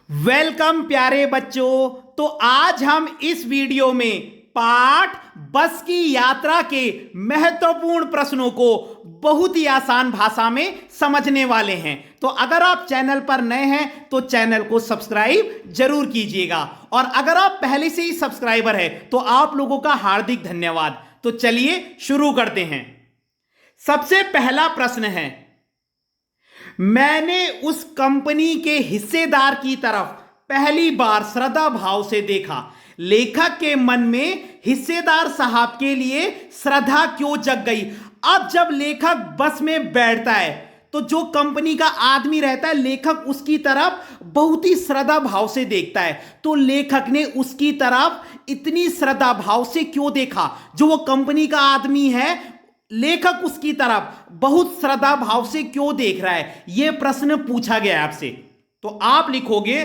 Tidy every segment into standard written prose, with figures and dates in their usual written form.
Welcome प्यारे बच्चों। तो आज हम इस वीडियो में पाठ बस की यात्रा के महत्वपूर्ण प्रश्नों को बहुत ही आसान भाषा में समझने वाले हैं। तो अगर आप चैनल पर नए हैं तो चैनल को सब्सक्राइब जरूर कीजिएगा, और अगर आप पहले से ही सब्सक्राइबर हैं तो आप लोगों का हार्दिक धन्यवाद। तो चलिए शुरू करते हैं। सबसे पहला प्रश्न है, मैंने उस कंपनी के हिस्सेदार की तरफ पहली बार श्रद्धा भाव से देखा। लेखक के मन में हिस्सेदार साहब के लिए श्रद्धा क्यों जग गई? अब जब लेखक बस में बैठता है तो जो कंपनी का आदमी रहता है, लेखक उसकी तरफ बहुत ही श्रद्धा भाव से देखता है। तो लेखक ने उसकी तरफ इतनी श्रद्धा भाव से क्यों देखा? जो वो कंपनी का आदमी है, लेखक उसकी तरफ बहुत श्रद्धा भाव से क्यों देख रहा है? यह प्रश्न पूछा गया आपसे। तो आप लिखोगे,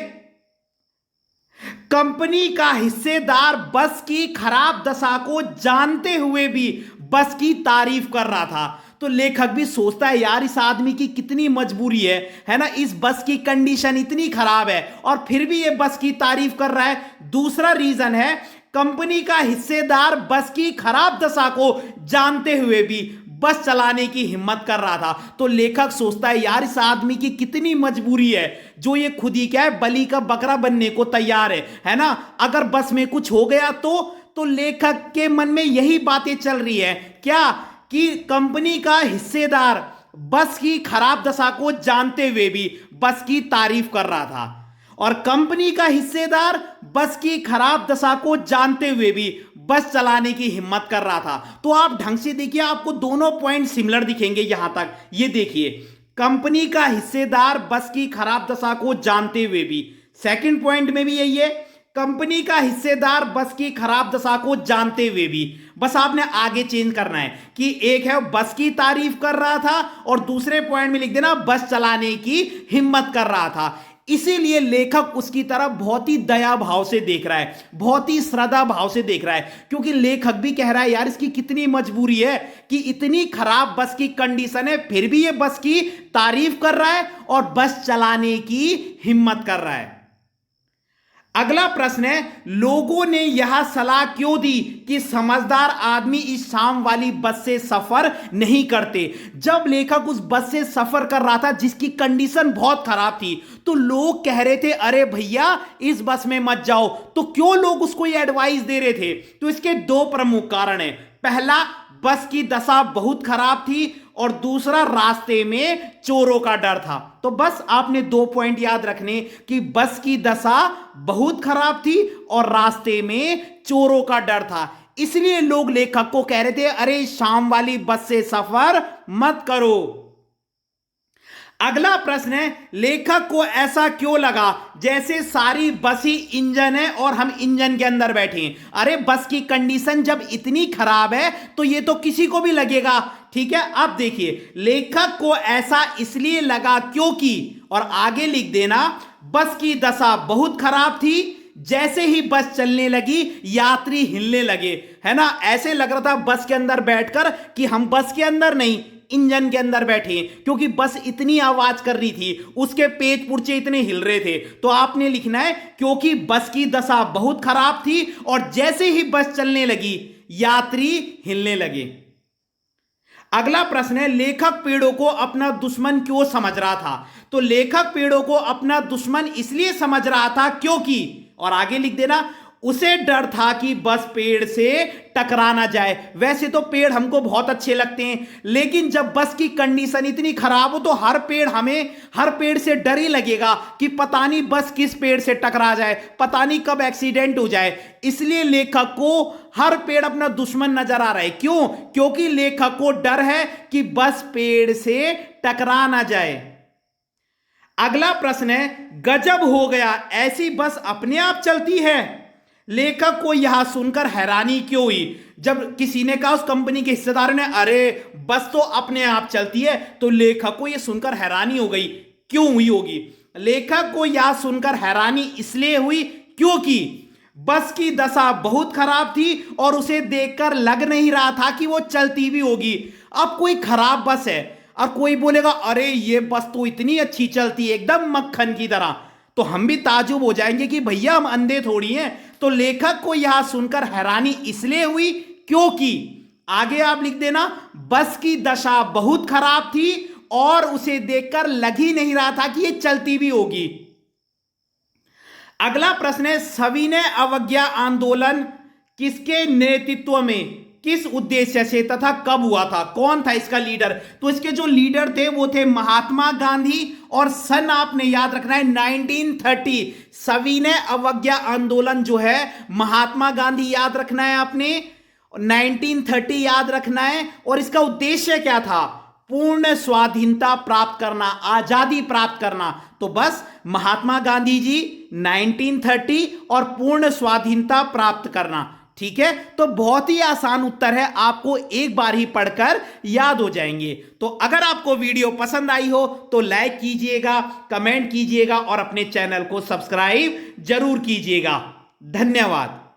कंपनी का हिस्सेदार बस की खराब दशा को जानते हुए भी बस की तारीफ कर रहा था। तो लेखक भी सोचता है, यार इस आदमी की कितनी मजबूरी है ना, इस बस की कंडीशन इतनी खराब है और फिर भी ये बस की तारीफ कर रहा है। दूसरा रीजन है, कंपनी का हिस्सेदार बस की खराब दशा को जानते हुए भी बस चलाने की हिम्मत कर रहा था। तो लेखक सोचता है, यार इस आदमी की कितनी मजबूरी है जो ये खुद ही क्या है, बलि का बकरा बनने को तैयार है ना। अगर बस में कुछ हो गया तो लेखक के मन में यही बातें चल रही है क्या, कि कंपनी का हिस्सेदार बस की खराब दशा को जानते हुए भी बस की तारीफ कर रहा था, और कंपनी का हिस्सेदार बस की खराब दशा को जानते हुए भी बस चलाने की हिम्मत कर रहा था। तो आप ढंग से देखिए, आपको दोनों पॉइंट सिमिलर दिखेंगे यहां तक। ये देखिए, कंपनी का हिस्सेदार बस की खराब दशा को जानते हुए भी, सेकंड पॉइंट में भी यही है, कंपनी का हिस्सेदार बस की खराब दशा को जानते हुए भी। बस आपने आगे चेंज करना है कि एक है बस की तारीफ कर रहा था और दूसरे पॉइंट में लिख देना बस चलाने की हिम्मत कर रहा था। इसीलिए लेखक उसकी तरफ बहुत ही दया भाव से देख रहा है, बहुत ही श्रद्धा भाव से देख रहा है, क्योंकि लेखक भी कह रहा है, यार इसकी कितनी मजबूरी है कि इतनी खराब बस की कंडीशन है फिर भी ये बस की तारीफ कर रहा है और बस चलाने की हिम्मत कर रहा है। अगला प्रश्न है, लोगों ने यह सलाह क्यों दी कि समझदार आदमी इस शाम वाली बस से सफर नहीं करते? जब लेखक उस बस से सफर कर रहा था जिसकी कंडीशन बहुत खराब थी, तो लोग कह रहे थे, अरे भैया इस बस में मत जाओ। तो क्यों लोग उसको ये एडवाइस दे रहे थे? तो इसके दो प्रमुख कारण है। पहला, बस की दशा बहुत खराब थी, और दूसरा, रास्ते में चोरों का डर था। तो बस आपने दो पॉइंट याद रखने कि बस की दशा बहुत खराब थी और रास्ते में चोरों का डर था। इसलिए लोग लेखक को कह रहे थे, अरे शाम वाली बस से सफर मत करो। अगला प्रश्न है, लेखक को ऐसा क्यों लगा जैसे सारी बस ही इंजन है और हम इंजन के अंदर बैठे हैं? अरे बस की कंडीशन जब इतनी खराब है तो ये तो किसी को भी लगेगा। ठीक है, अब देखिए, लेखक को ऐसा इसलिए लगा क्योंकि, और आगे लिख देना, बस की दशा बहुत खराब थी। जैसे ही बस चलने लगी यात्री हिलने लगे, है ना। ऐसे लग रहा था बस के अंदर बैठकर कि हम बस के अंदर नहीं, इंजन के अंदर बैठे, क्योंकि बस इतनी आवाज कर रही थी, उसके पेच पुर्चे इतने हिल रहे थे। तो आपने लिखना है, क्योंकि बस की दशा बहुत खराब थी और जैसे ही बस चलने लगी यात्री हिलने लगे। अगला प्रश्न है, लेखक पेड़ों को अपना दुश्मन क्यों समझ रहा था? तो लेखक पेड़ों को अपना दुश्मन इसलिए समझ रहा था क्योंकि, और आगे लिख देना, उसे डर था कि बस पेड़ से टकरा ना जाए। वैसे तो पेड़ हमको बहुत अच्छे लगते हैं, लेकिन जब बस की कंडीशन इतनी खराब हो तो हर पेड़ से डर ही लगेगा कि पता नहीं बस किस पेड़ से टकरा जाए, पता नहीं कब एक्सीडेंट हो जाए। इसलिए लेखक को हर पेड़ अपना दुश्मन नजर आ रहा है। क्यों? क्योंकि लेखक को डर है कि बस पेड़ से टकरा ना जाए। अगला प्रश्न है, गजब हो गया, ऐसी बस अपने आप चलती है? लेखक को यह सुनकर हैरानी क्यों हुई? जब किसी ने कहा, उस कंपनी के हिस्सेदार ने, अरे बस तो अपने आप चलती है, तो लेखक को यह सुनकर हैरानी हो गई। क्यों हुई होगी? लेखक को यह सुनकर हैरानी इसलिए हुई क्योंकि बस की दशा बहुत खराब थी और उसे देखकर लग नहीं रहा था कि वो चलती भी होगी। अब कोई खराब बस है और कोई बोलेगा, अरे ये बस तो इतनी अच्छी चलती है, एकदम मक्खन की तरह, तो हम भी ताजुब हो जाएंगे कि भैया हम अंधे थोड़ी हैं। तो लेखक को यह सुनकर हैरानी इसलिए हुई क्योंकि आगे आप लिख देना, बस की दशा बहुत खराब थी और उसे देखकर लग ही नहीं रहा था कि यह चलती भी होगी। अगला प्रश्न है, सविनय अवज्ञा आंदोलन किसके नेतृत्व में, किस उद्देश्य से तथा कब हुआ था, कौन था इसका लीडर? तो इसके जो लीडर थे वो थे महात्मा गांधी और सन आपने याद रखना है 1930। सविनय अवज्ञा आंदोलन जो है महात्मा गांधी याद रखना है आपने, 1930 याद रखना है। और इसका उद्देश्य क्या था? पूर्ण स्वाधीनता प्राप्त करना, आजादी प्राप्त करना। तो बस महात्मा गांधी जी 1930 और पूर्ण स्वाधीनता प्राप्त करना। ठीक है, तो बहुत ही आसान उत्तर है, आपको एक बार ही पढ़कर याद हो जाएंगे। तो अगर आपको वीडियो पसंद आई हो तो लाइक कीजिएगा, कमेंट कीजिएगा और अपने चैनल को सब्सक्राइब जरूर कीजिएगा। धन्यवाद।